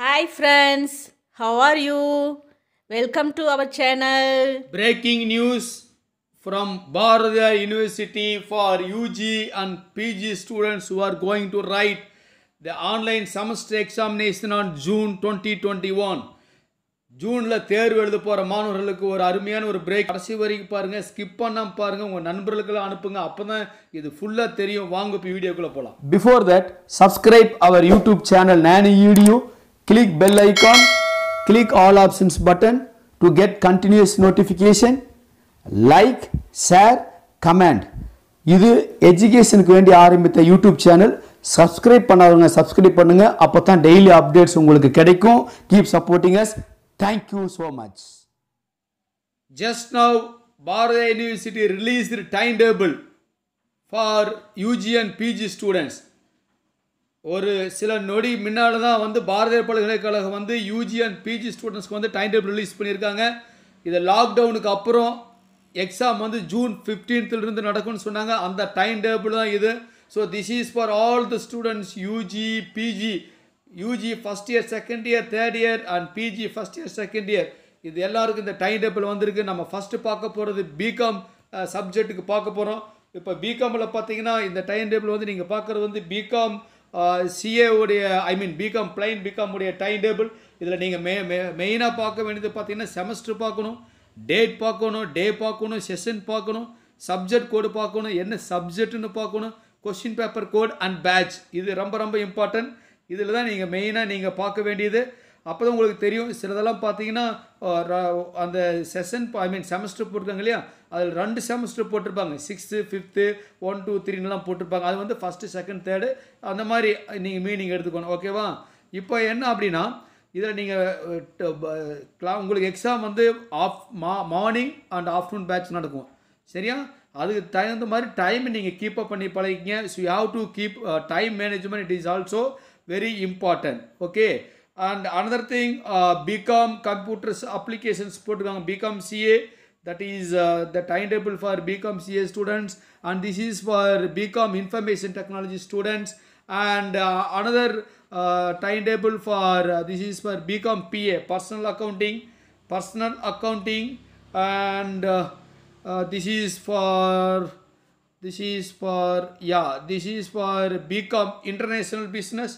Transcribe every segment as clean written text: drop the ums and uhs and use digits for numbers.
Hi friends, how are you? Welcome to our channel. Breaking news from Bharatya University for UG and PG students who are going to write the online semester examination on June 2021. ஜூனில் தேர்வு எழுத போகிற மாணவர்களுக்கு ஒரு அருமையான ஒரு break. கடைசி வரைக்கும் பாருங்கள், ஸ்கிப் பண்ணாமல் பாருங்கள், உங்கள் நண்பர்களுக்கெல்லாம் அனுப்புங்க. அப்போ தான் இது ஃபுல்லாக தெரியும். வாங்க இப்போ வீடியோக்குள்ளே போகலாம். Before that, subscribe our YouTube channel Nani Edu, click bell icon, click all options button to get continuous notification, like, share, comment. இது எஜுகேஷனுக்கு வேண்டி ஆரம்பித்த யூடியூப் சேனல். சப்ஸ்கிரைப் பண்ணாதவங்க சப்ஸ்கிரைப் பண்ணுங்க, அப்போ தான் டெய்லி அப்டேட்ஸ் உங்களுக்கு கிடைக்கும். Keep supporting as. Thank you so much. Just now, Bharatya University released the timetable for UG and PG students. ஒரு சில நொடி முன்னால் தான் பாரதிய பல்கலைக்கழகம் யூஜி அண்ட் பிஜி ஸ்டூடெண்ட்ஸ்க்கு டைம் டேபிள் ரிலீஸ் பண்ணியிருக்காங்க. இது லாக்டவுனுக்கு அப்புறம் எக்ஸாம் ஜூன் 15th நடக்கும்னு சொன்னாங்க. அந்த டைம் டேபிள் தான் இது. So this is for all the students UG PG, UG first year second year third year and PG first year second year. இது எல்லாருக்கும் இந்த டைம் டேபிள் வந்திருக்கு. நம்ம ஃபஸ்ட்டு பார்க்க போகிறது பிகாம் சப்ஜெக்ட்டுக்கு பார்க்க போகிறோம். இப்போ பிகாமில் பார்த்தீங்கன்னா இந்த டைம் டேபிள் நீங்கள் பார்க்குறது பிகாம் சிஏ உடைய பிகாம் பிளைன் பிகாம் உடைய டைம் டேபிள். இதில் நீங்கள் மெயினாக பார்க்க வேண்டியது பார்த்தீங்கன்னா செமஸ்டர் பார்க்கணும், டேட் பார்க்கணும், டே பார்க்கணும், செஷன் பார்க்கணும், சப்ஜெக்ட் கோடு பார்க்கணும், என்ன சப்ஜெக்ட்னு பார்க்கணும், question paper code and batch. இது ரொம்ப ரொம்ப இம்பார்ட்டன்ட். இதில் தான் நீங்கள் மெயினாக நீங்கள் பார்க்க வேண்டியது. அப்போ தான் உங்களுக்கு தெரியும். சிலதெல்லாம் பார்த்தீங்கன்னா அந்த செஷன் செமஸ்டர் போட்டிருக்காங்க இல்லையா, அதில் 2 செமஸ்டர் போட்டிருப்பாங்க. 6th 5th 1 2 3லாம் போட்டிருப்பாங்க. அது ஃபஸ்ட்டு செகண்ட் தேர்டு அந்த மாதிரி நீங்கள் மீனிங் எடுத்துக்கணும். ஓகேவா? இப்போ என்ன அப்படின்னா, இதில் நீங்கள் உங்களுக்கு exam morning and afternoon batch நடக்கும். சரியா? அதுக்கு தகுந்த மாதிரி டைம் நீங்கள் கீப் அப் பண்ணி பழகிங்க. So you have to keep time management. It is also very important. Okay, and another thing, BCom computers applications போட்டுருக்காங்க. BCom CA, that is the timetable for BCom CA students, and this is for BCom information technology students, and another timetable for this is for BCom PA, personal accounting, and this is for BCom international business.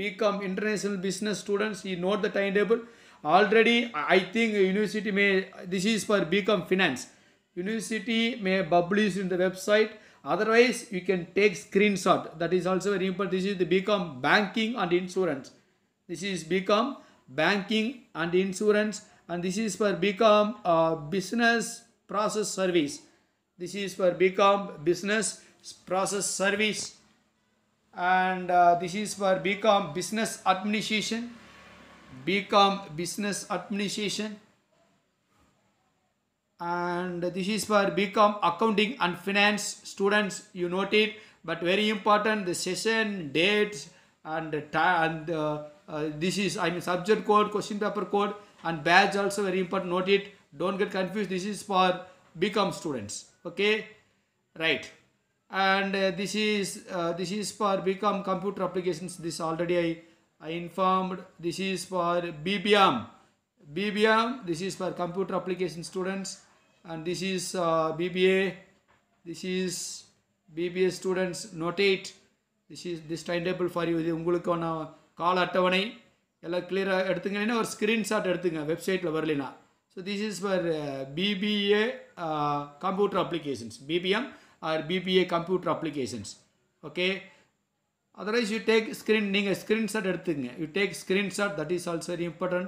BCom international business students, you note the timetable already. I think university may, this is for BCom finance, university may publish in the website. Otherwise you can take screenshot. That is also very important. This is the BCom banking and insurance. This is BCom banking and insurance, and this is for BCom business process service. This is for BCom business process service, and this is for BCom business administration. BCom business administration, and this is for BCom accounting and finance students. You note it, but very important, the session dates and this is subject code, question paper code, and badge also very important. Note it, don't get confused. This is for BCom students. Okay, right. And this is for BCom computer applications. This already I informed. This is for BBM. This is for computer application students, and this is BBA. This is BBA students. Note it. This timetable for you. இது உங்களுக்கான கால அட்டவணை. எல்லாம் கிளியராக எடுத்துங்கன்னா ஒரு screenshot எடுத்துங்க, வெப்சைட்டில் வரலைனா. So this is for BBA computer applications, BBM or BBA computer applications. Okay, otherwise you take screenshot எடுத்துங்க. You take screenshot, that is also very important,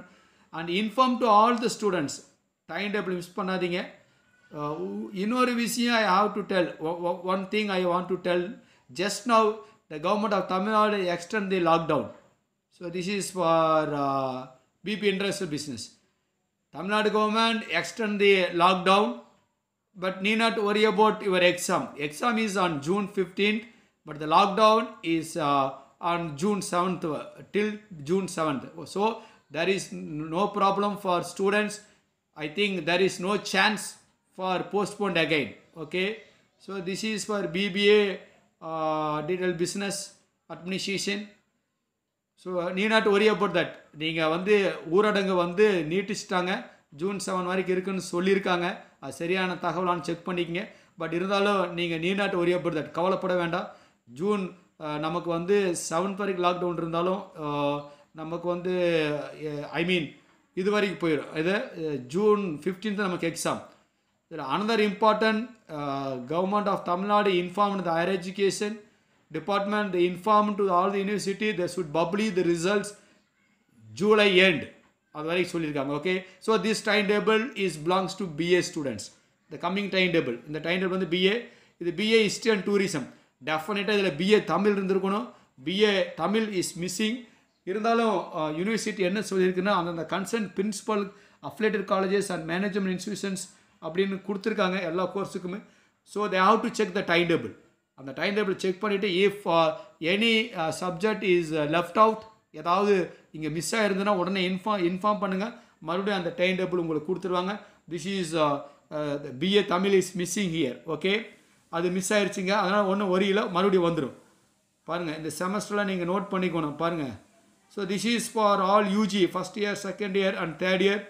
and inform to all the students. Time table miss பண்ணாதீங்க. இன்னொரு விஷயம் I have to tell, one thing I want to tell. Just now the government of Tamil Nadu extend the lockdown. So this is for BP international business. Tamil Nadu government extend the lockdown, but need not worry about your exam. Exam is on June 15th, but the lockdown is on June 7th till June 7th. So there is no problem for students. I think there is no chance for postponed again. Okay, so this is for BBA detailed business administration. So need not worry about that. நீங்கள் வந்து ஊரடங்கு வந்து நீட்டிச்சிட்டாங்க, June 7 வரைக்கும் இருக்குன்னு சொல்லியிருக்காங்க. அது சரியான தகவலான்னு check பண்ணிக்கங்க. பட் இருந்தாலும் நீங்கள் நீ நாட் ஒரி அபவுட் தட், கவலைப்பட வேண்டாம். ஜூன் நமக்கு வந்து 7 வரைக்கும் லாக்டவுன் இருந்தாலும் நமக்கு வந்து ஐ மீன் இது வரைக்கும் போயிடும். இது ஜூன் 15 நமக்கு exam. Another important, government of Tamil Nadu informed the higher education department, they informed to all the university they should publish the results July end. அது வரைக்கும் சொல்லியிருக்காங்க. Okay, so this time table is belongs to BA students. இந்த coming time table, இந்த time table வந்து BA, இது BA history and tourism. டெஃபினட்டாக இதில் BA Tamil இருந்திருக்கணும். BA Tamil is missing. இருந்தாலும் யூனிவர்சிட்டி என்ன சொல்லியிருக்குன்னா, அந்தந்த concern principal affiliated colleges and management institutions அப்படின்னு கொடுத்துருக்காங்க எல்லா கோர்ஸுக்குமே. So they have to check the time table. அந்த டைம் டேபிள் செக் பண்ணிவிட்டு if any subject is left out, ஏதாவது இங்கே மிஸ் ஆகிருந்ததுன்னா உடனே இன்ஃபார்ம் பண்ணுங்கள். மறுபடியும் அந்த டைம் டேபிள் உங்களுக்கு கொடுத்துருவாங்க. This is BA Tamil is missing here. Okay, அது மிஸ் ஆயிடுச்சுங்க, அதனால் ஒன்றும் ஒரியில மறுபடியும் வந்துடும். பாருங்கள், இந்த செமஸ்டரில் நீங்கள் நோட் பண்ணிக்கணும். பாருங்கள், so this is for all UG first year, second year and third year,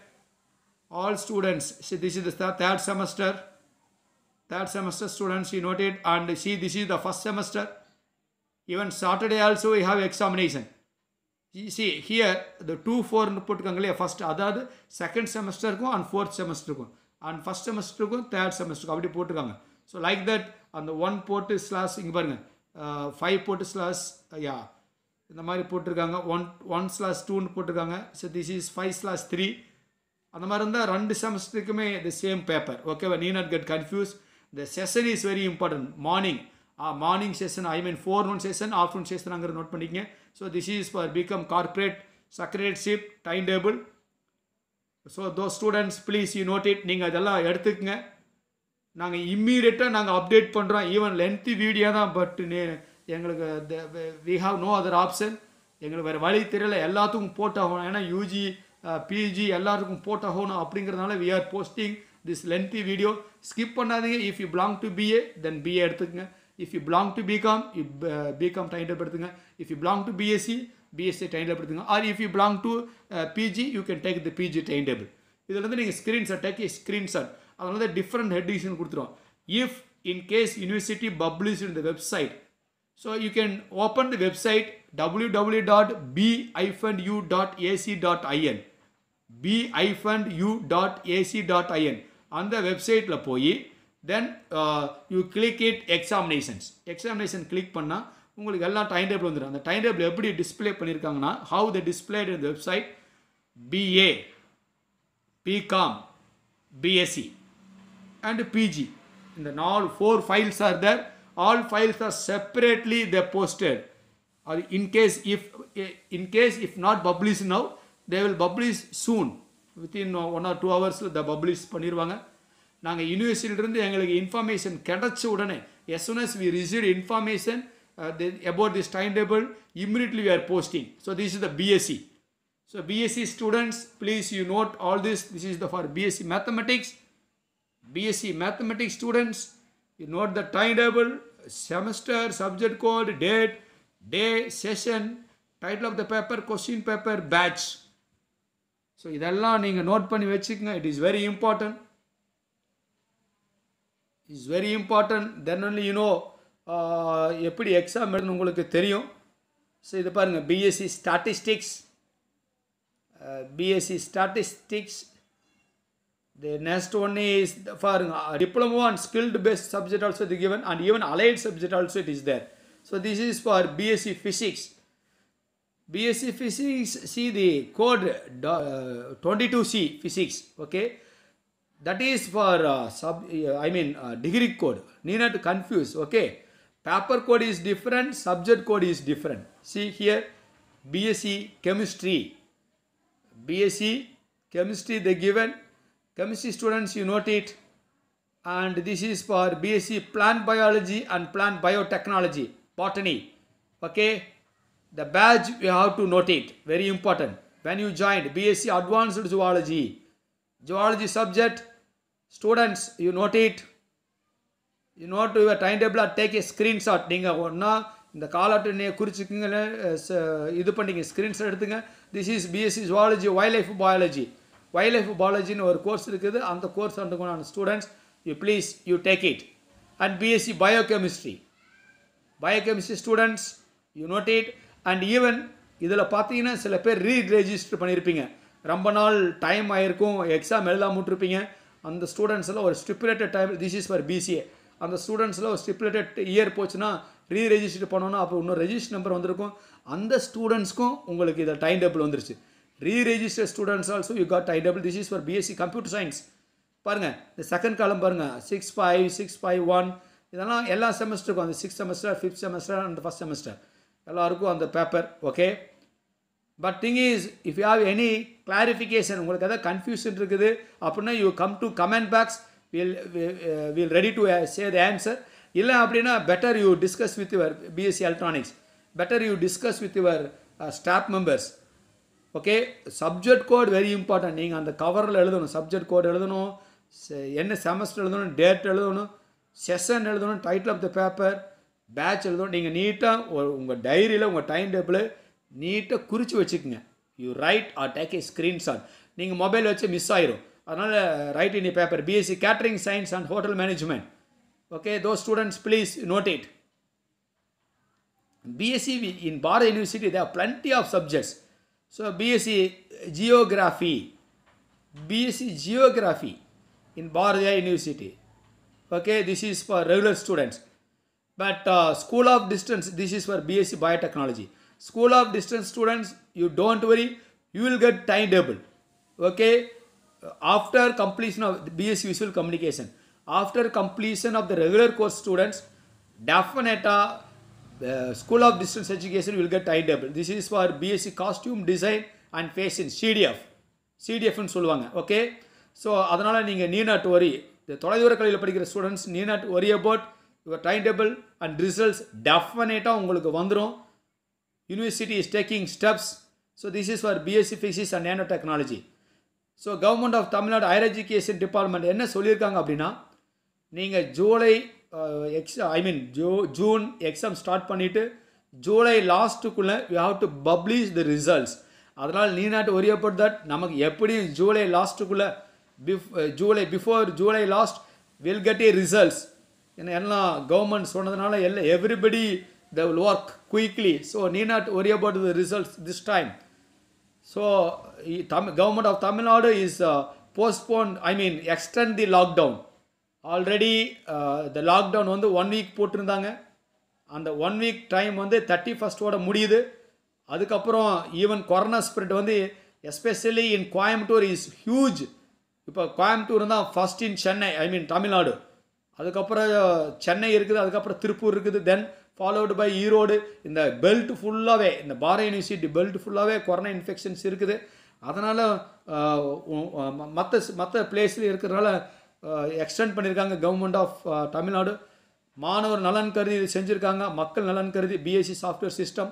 all students. See, this is the third semester students, you noted. And see, this is the first semester. Even Saturday also we have examination. You see here the 2-4 போட்டுருக்காங்களே first, அதாவது second செமஸ்டருக்கும் and fourth செமஸ்டருக்கும் and first செமஸ்டருக்கும் third செமஸ்டருக்கும் அப்படி போட்டிருக்காங்க. So like that அந்த 1 போட்டு ஸ்லாஷ் இங்கே பாருங்கள், 5 போட்டு ஸ்லாஷ் யா இந்த மாதிரி போட்டிருக்காங்க. 1/2 போட்டிருக்காங்க. So this is 5/3. அந்த மாதிரி இருந்தால் 2 செமஸ்டருக்குமே த சேம் பேப்பர். ஓகேவா, need not get confuse. The session is very important. Morning session, I mean forenoon session, afternoon செஷனுங்கிறது நோட் பண்ணிக்கங்க. So this is for BCom corporate secretaryship time table. So those students please you note it. நீங்கள் அதெல்லாம் எடுத்துக்கங்க. நாங்கள் இம்மீடியட்டாக நாங்கள் update பண்ணுறோம். Even lengthy video தான், பட் எங்களுக்கு we have no other option. எங்களுக்கு வேறு வழி தெரியல, எல்லாத்துக்கும் போட்டாகணும். ஏன்னா யூஜி பிஜி எல்லாருக்கும் போட்டாகணும் அப்படிங்கிறதுனால we are posting this lengthy video. Skip பண்ணாதீங்க. If you belong to BA then BA எடுத்துக்கங்க. If you belong to BCom BCom time table எடுத்துங்க. If you belong to BSc time table எடுத்துங்க. Or if you belong to PG you can take the PG time table. இதில் வந்து நீங்கள் screenshot take screenshot. அதனால தான் different headings கொடுத்துருவோம். If in case university publish in the website, so you can open the website www.b-u.ac.in b-u.ac.in. அந்த வெப்சைட்டில் போய் then you click it examination click பண்ணால் உங்களுக்கு எல்லாம் டைம் டேபிள் வந்துடும். அந்த டைம் டேபிள் எப்படி டிஸ்பிளே பண்ணியிருக்காங்கன்னா, how the displayed in the website, BA, BCom, BSc and PG. இந்த 4 files are there. All files are separately they posted. Or in case if not published now, they will publish soon. Within 1 or 2 hours they publish பண்ணிடுவாங்க. நாங்கள் யூனிவர்சிட்டியிலிருந்து எங்களுக்கு information கிடைச்ச உடனே, as soon as we received information about this timetable, immediately we are posting. So this is the BSc. So BSc students, please you note all this. This is the for BSc Mathematics. BSc Mathematics students, you note the timetable, semester, subject code, date, day, session, title of the paper, question paper, batch. So இதெல்லாம் நீங்கள் note பண்ணி வச்சுக்கங்க. It is very important. It is very important. Then only you know எப்படி exam எழுதுன்னு உங்களுக்கு தெரியும். So இது பாருங்கள், BSc statistics, the next one is for diploma and skilled based subject also they given, and even allied subject also it is there. So this is for BSc Physics. See the code 22C Physics. Okay, that is for degree code. Need not to confuse. Okay, paper code is different, subject code is different. See here, BSc Chemistry they given. Chemistry students, you note it. And this is for BSc Plant Biology and Plant Biotechnology, Botany. Okay, the badge you have to note it, very important. When you joined BSc Advanced Zoology subject, students, you note it. You note your timetable or take a screenshot. நீங்கள் ஒன்றா இந்த கால் அட்டை குறிச்சிக்குங்க, இது பண்ணிங்க, screenshot எடுத்துங்க. This is BSc zoology wild life பாலாஜின்னு ஒரு course இருக்குது. அந்த கோர்ஸ் அண்டுக்கான students you take it. And BSc biochemistry students you note it. And even இதில் பார்த்தீங்கன்னா சில பேர் ரீரெஜிஸ்டர் பண்ணியிருப்பீங்க, ரொம்ப நாள் டைம் ஆகிருக்கும், எக்ஸாம் எழுதாம விட்டுருப்பீங்க. அந்த ஸ்டூடெண்ட்ஸில் ஒரு stipulated time, this is for BCA. அந்த ஸ்டூடெண்ட்ஸில் ஒரு ஸ்டிப்புலேட்டட் இயர் போச்சுன்னா ரீரெஜிஸ்டர் பண்ணோன்னா அப்போ இன்னும் ரெஜிஸ்டர் நம்பர் வந்திருக்கும். அந்த ஸ்டூடெண்ட்ஸ்க்கும் உங்களுக்கு இதில் டைம் டேபிள் வந்துருச்சு. Reregister students also you got time table. This is for BSc computer science. பாருங்கள், இந்த செகண்ட் காலம் பாருங்கள், 6-5, 6-5-1 இதெல்லாம் எல்லா செமஸ்டருக்கும், அந்த 6th semester, 5th semester and 1st semester எல்லாருக்கும் அந்த paper. Okay, but thing is if you have any clarification, உங்களுக்கு எதாவது கன்ஃபியூஷன் இருக்குது அப்படின்னா you come to comment box, will ready to say the answer. இல்லை அப்படின்னா better you discuss with your BSc electronics, better you discuss with your staff members. Okay, subject code very important. நீங்கள் அந்த கவரில் எழுதணும், subject code எழுதணும், என்ன semester எழுதணும், date எழுதணும், செஷன் எழுதணும், title of the paper, batch எழுதணும். நீங்கள் நீட்டாக உங்கள் டைரியில் உங்கள் டைம் டேபிள் நீட்டாக குறித்து வச்சுக்கோங்க. You write or take a screenshot. நீங்கள் மொபைல் வச்சு மிஸ் ஆயிரும், அதனால் write in a paper. BSc catering science and hotel management. Okay, those students please note it. BSc in Bharat University there are plenty of subjects. So BSc Geography in Bharat University. Okay, this is for regular students. But School of Distance, this is for BSc Biotechnology. School of Distance students, you don't worry, you will get timetable. Okay, after completion of BSc Visual Communication, after completion of the regular course students, definitely School of Distance Education will get timetable. This is for BSc Costume Design and Fashion, CDF ன்னு சொல்லுவாங்க. Okay, so அதனால் நீங்கள் NEET not வரி, இந்த தொலைதூர கல்வியில் படிக்கிற students need not worry about your time table and results டெஃபினட்டாக உங்களுக்கு வந்துடும். University is taking steps. So this is for BSc physics and nano technology. So government of Tamil Nadu higher education department என்ன சொல்லியிருக்காங்க அப்படின்னா, நீங்கள் ஜூன் எக்ஸாம் ஸ்டார்ட் பண்ணிவிட்டு July லாஸ்ட்டுக்குள்ளே you have to publish the results. அதனால் need not worry about that. நமக்கு எப்படியும் July லாஸ்ட்டுக்குள்ளே before July last will get a results. ஏன்னா எல்லாம் கவர்மெண்ட் சொன்னதுனால everybody the will work quickly. So need not worry about the results this time. So government of Tamil Nadu is extend the lockdown. Already the lockdown வந்து 1 week போட்டிருந்தாங்க. அந்த 1 week time வந்து 31st முடியுது. அதுக்கப்புறம் even corona spread வந்து especially in Coimbatore is huge. இப்போ கோயம்புத்தூர் தான் first in Chennai, Tamil Nadu. அதுக்கப்புறம் சென்னை இருக்குது, அதுக்கப்புறம் திருப்பூர் இருக்குது, தென் ஃபாலோடு பை ஈரோடு. இந்த பெல்ட் ஃபுல்லாகவே, இந்த பாரத் யூனிவர்சிட்டி பெல்ட் ஃபுல்லாகவே கொரோனா இன்ஃபெக்ஷன்ஸ் இருக்குது. அதனால் மற்ற பிளேஸில் இருக்கிறதுனால எக்ஸ்டெண்ட் பண்ணியிருக்காங்க கவர்மெண்ட் ஆஃப் தமிழ்நாடு. மாணவர் நலன் கருதி இது செஞ்சுருக்காங்க, மக்கள் நலன் கருதி பிஎஸ்சி சாஃப்ட்வேர் சிஸ்டம்.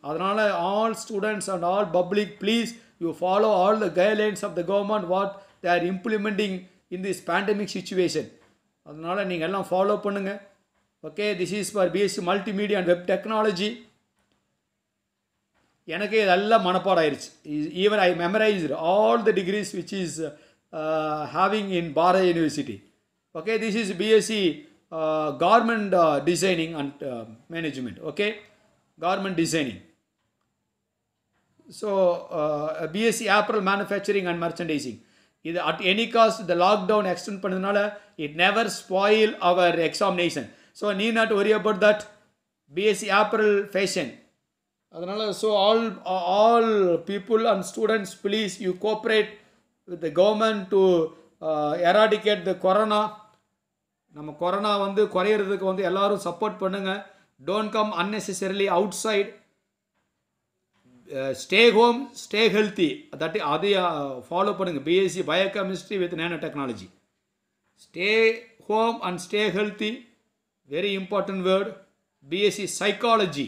அதனால் all students and all public please you follow all the guidelines of the government what they are implementing in this pandemic situation. அதனால் நீங்கள் எல்லாம் ஃபாலோ பண்ணுங்கள். Okay, this is for BSc multimedia and web technology. எனக்கு இதெல்லாம் மனப்பாடம் ஆயிடுச்சு. Even I memorised all the degrees which is having in Bharat university. Okay, this is BSc garment designing and management. Okay, garment designing. So BSc apparel manufacturing and merchandising. இது at any cost இந்த lockdown extend பண்ணதுனால it never spoil our examination. So need not worry about that. BSc apparel fashion. அதனால் so all people and students please you cooperate with the government to eradicate the corona. நம்ம corona வந்து குறையிறதுக்கு வந்து எல்லோரும் support பண்ணுங்கள். Don't come unnecessarily outside. Stay home, stay healthy. அதை follow பண்ணுங்கள். BSc biochemistry with nano technology. Stay home and stay healthy, very important word. BSc psychology.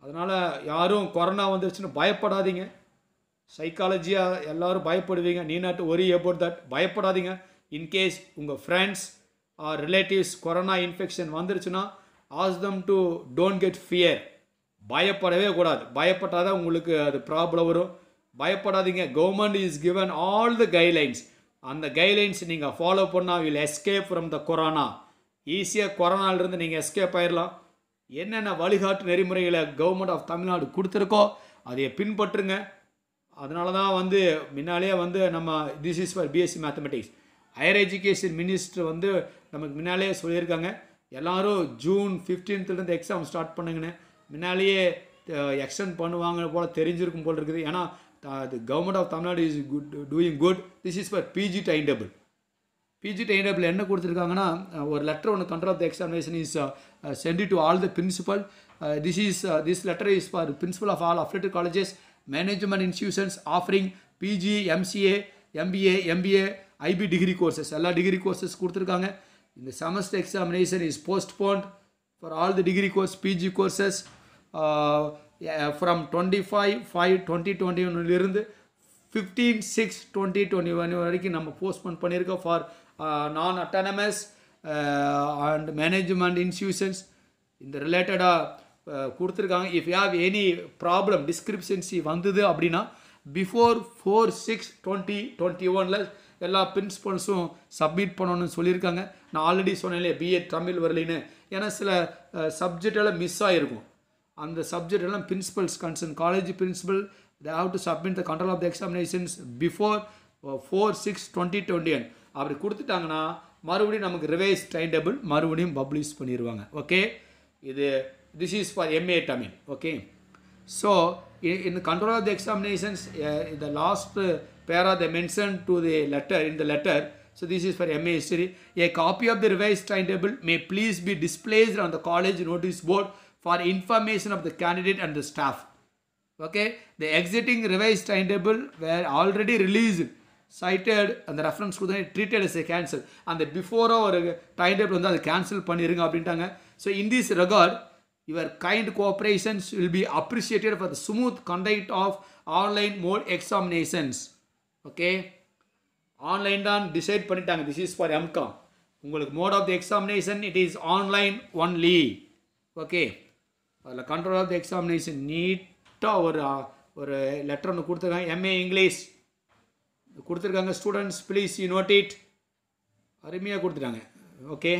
அதனால் யாரும் கொரோனா வந்துருச்சுன்னு பயப்படாதீங்க. சைக்காலஜியாக எல்லோரும் பயப்படுவீங்க. Need not worry about that. பயப்படாதீங்க. இன்கேஸ் உங்கள் friends or relatives corona infection வந்துருச்சுன்னா ask them to don't get fear. பயப்படவே கூடாது. பயப்பட்டால் தான் உங்களுக்கு அது ப்ராப்ளம் வரும். பயப்படாதீங்க. Government is given all the guidelines. அந்த கைட்லைன்ஸ் நீங்கள் ஃபாலோ பண்ணால் will escape from the corona. ஈஸியாக கொரோனாலிருந்து நீங்கள் எஸ்கேப் ஆயிடலாம். என்னென்ன வழிகாட்டு நெறிமுறைகளை கவர்மெண்ட் ஆஃப் தமிழ்நாடு கொடுத்துருக்கோ அதை பின்பற்றுங்க. அதனால தான் வந்து முன்னாலே வந்து நம்ம this is for BSc mathematics. Higher education minister வந்து நமக்கு முன்னாலே சொல்லியிருக்காங்க, எல்லோரும் ஜூன் 15th எக்ஸாம் ஸ்டார்ட் பண்ணுங்கன்னு. முன்னாலேயே எக்ஸ்டெண்ட் பண்ணுவாங்க போல் தெரிஞ்சிருக்கும் போல் இருக்குது. ஏன்னா government of Tamil Nadu is doing good. This is for PG time table. PG time table என்ன கொடுத்துருக்காங்கன்னா, ஒரு லெட்டர் ஒன்று control of the examination is sent to all the principal. This letter is for principal of all affiliated colleges, management institutions offering PG, MCA, MBA, IP degree courses. எல்லா degree courses கொடுத்துருக்காங்க. இந்த semester examination is postponed for all the degree course PG courses from 25/5/2021 இருந்து 15/6/2021 வரைக்கும் நம்ம postpone பண்ணியிருக்கோம் for நான் autonomous and management institutions. இந்த ரிலேட்டடாக கொடுத்துருக்காங்க. If you have any problem discrepancy வந்தது அப்படின்னா பிஃபோர் 4/6/2021 எல்லா பிரின்சிபல்ஸும் சப்மிட் பண்ணணும்னு சொல்லியிருக்காங்க. நான் ஆல்ரெடி சொன்னேன் பிஏ தமிழ் வரலின்னு. ஏன்னா சில சப்ஜெக்டெல்லாம் மிஸ் ஆகிருக்கும். அந்த சப்ஜெக்ட் எல்லாம் principals concern college principal they have to submit the control of the examinations before 4/6/2021. அப்படி கொடுத்துட்டாங்கன்னா மறுபடியும் நமக்கு ரிவைஸ் டைம் டேபிள் மறுபடியும் பப்ளிஷ் பண்ணிடுவாங்க. ஓகே, இது this is for MA Tamil. Okay, so in the control of the examinations, the last para they mentioned to the letter, in the letter, so this is for MA history. A copy of the revised timetable may please be displayed on the college notice board for information of the candidate and the staff. Okay, the exiting revised timetable were already released, cited and the reference to the treated as a cancel, and the before ஒரு timetable வந்து அதை cancel பண்ணிருங்க அப்படின்ட்டாங்க. So in this regard, your kind cooperations will be appreciated for the smooth conduct of online mode examinations. Okay, online தான் decide பண்ணிட்டாங்க. This is for MCOM. உங்களுக்கு mode of the examination it is online only. Okay, அதில் control of the examination நீட்டாக ஒரு letter ஒன்று கொடுத்துருக்காங்க. MA English கொடுத்துருக்காங்க. Students please you note it. அருமையாக கொடுத்துட்டாங்க. Okay,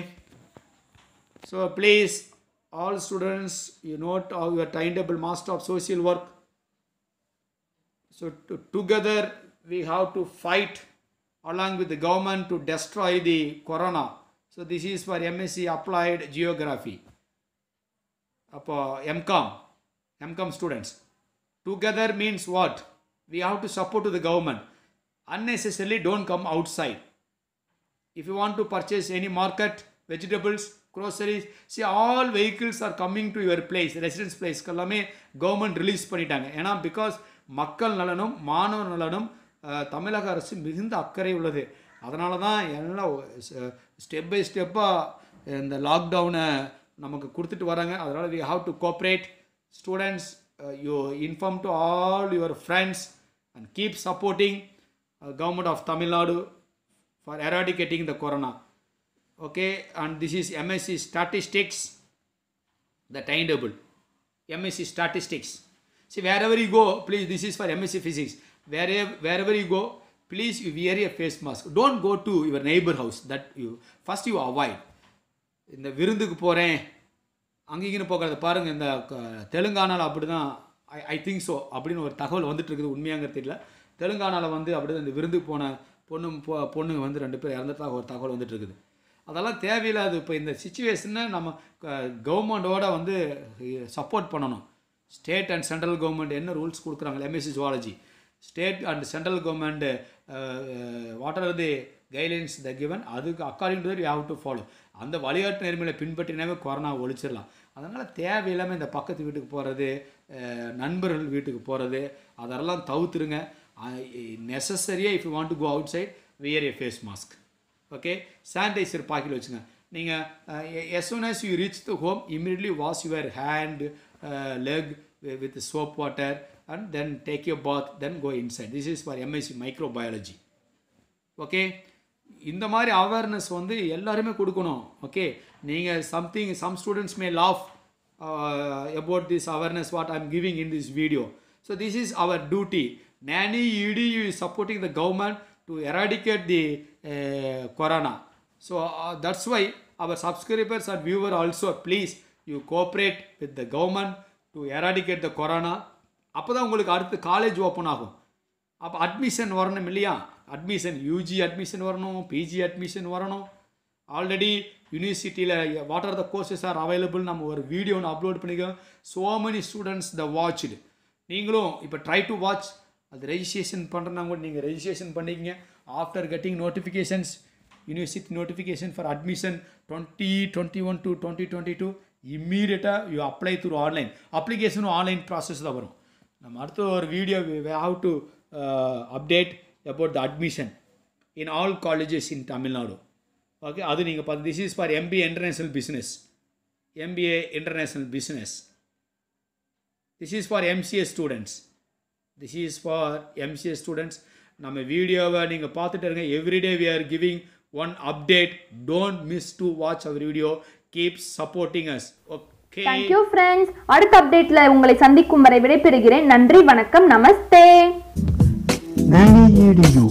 so please all students you note of your timetable master of social work. So together we have to fight along with the government to destroy the corona. So this is for MSc applied geography. Appo MCOM students. Together means what? We have to support to the government. Unnecessarily don't come outside. If you want to purchase any market, vegetables, groceries, see all vehicles are coming to your place, residence place எல்லாமே government release பண்ணிட்டாங்க. ஏன்னா because மக்கள் நலனும் மாணவர் நலனும் தமிழக அரசு மிகுந்த அக்கறை உள்ளது. அதனால தான் எல்லாம் ஸ்டெப் பை ஸ்டெப்பாக இந்த லாக்டவுனை நமக்கு கொடுத்துட்டு வராங்க. அதனால் we have to cooperate. Students, you inform to all your friends and keep supporting government of Tamil Nadu for eradicating the corona. Okay, and this is MSc Statistics, the timetable. MSc Statistics. See, wherever you go, please, this is for MSc Physics. Wherever you go, please you wear a face mask. Don't go to your neighbor house. That you first you avoid. இந்த விருந்துக்கு போகிறேன் அங்கேன்னு போகிறது பாருங்கள். இந்த தெலுங்கானாவில் அப்படி தான் I think so அப்படின்னு ஒரு தகவல் வந்துட்டு இருக்குது. உண்மையாங்கிறது தெரியல. தெலுங்கானாவில் வந்து அப்படி தான் இந்த விருந்துக்கு போன பொண்ணுங்க வந்து 2 பேர் இறந்துட்டதாக ஒரு தகவல் வந்துட்டு இருக்குது. அதெல்லாம் தேவையில்லாது. இப்போ இந்த சிச்சுவேஷனை நம்ம கவர்மெண்ட்டோட வந்து சப்போர்ட் பண்ணணும். ஸ்டேட் அண்ட் சென்ட்ரல் கவர்மெண்ட் என்ன ரூல்ஸ் கொடுக்குறாங்க, MSc zoology, state and central government what are the guidelines the given, அதுக்கு according to that you have to follow. அந்த வழிகாட்டு நெறிமுறையை பின்பற்றினாவே கொரோனா ஒழிச்சிடலாம். அதனால் தேவையில்லாமல் இந்த பக்கத்து வீட்டுக்கு போகிறது, நண்பர்கள் வீட்டுக்கு போகிறது, அதெல்லாம் தவிர்த்துருங்க. நெசசரியாக if you want to go outside wear a face mask. Okay, sanitiser pocket வச்சுங்க. நீங்கள் as soon as you reach the home, immediately wash your hand, leg with soap water and then take your bath, then go inside. This is for MSc Microbiology. Okay, இந்த மாதிரி awareness வந்து எல்லாருமே கொடுக்கணும். Okay, நீங்கள் some students may laugh about this awareness what I'm giving in this video. So this is our duty. NANI EDU is supporting the government to eradicate the corona. So that's why our subscribers and viewers also, please you cooperate with the government to eradicate the corona. அப்போ தான் உங்களுக்கு அடுத்து college open ஆகும். அப்போ admission வரணும் இல்லையா, admission UG admission வரணும், PG admission வரணும். ஆல்ரெடி யூனிவர்சிட்டியில் what are the courses are available நம்ம ஒரு வீடியோ ஒன்று அப்லோட் பண்ணிக்கோம். So many students the watched. நீங்களும் இப்போ ட்ரை டு வாட்ச், அது ரெஜிஸ்ட்ரேஷன் பண்ணுறனா கூட நீங்கள் ரெஜிஸ்ட்ரேஷன் பண்ணிக்கங்க. After getting notifications, university notification for admission 2021 to 2022 இம்மீடியட்டாக யூ அப்ளை த்ரூ ஆன்லைன். அப்ளிகேஷனும் ஆன்லைன் ப்ராசஸ் தான் வரும். நம்ம அடுத்த ஒரு video how to update about the admission in all colleges in Tamil Nadu. Okay, அது நீங்கள் பார்த்து. This is for MBA international business, MBA international business. This is for MCA students, this is for MCA students. நம்ம வீடியோவை நீங்கள் பார்த்துட்டு இருங்க. Everyday we are giving one update. Don't miss to watch our video. Keep supporting us. Okay, thank you friends. அடுத்த அப்டேட்ல உங்களை சந்திக்கும் வரை விடைபெறுகிறேன். நன்றி, வணக்கம், நமஸ்தே. NANI EDU.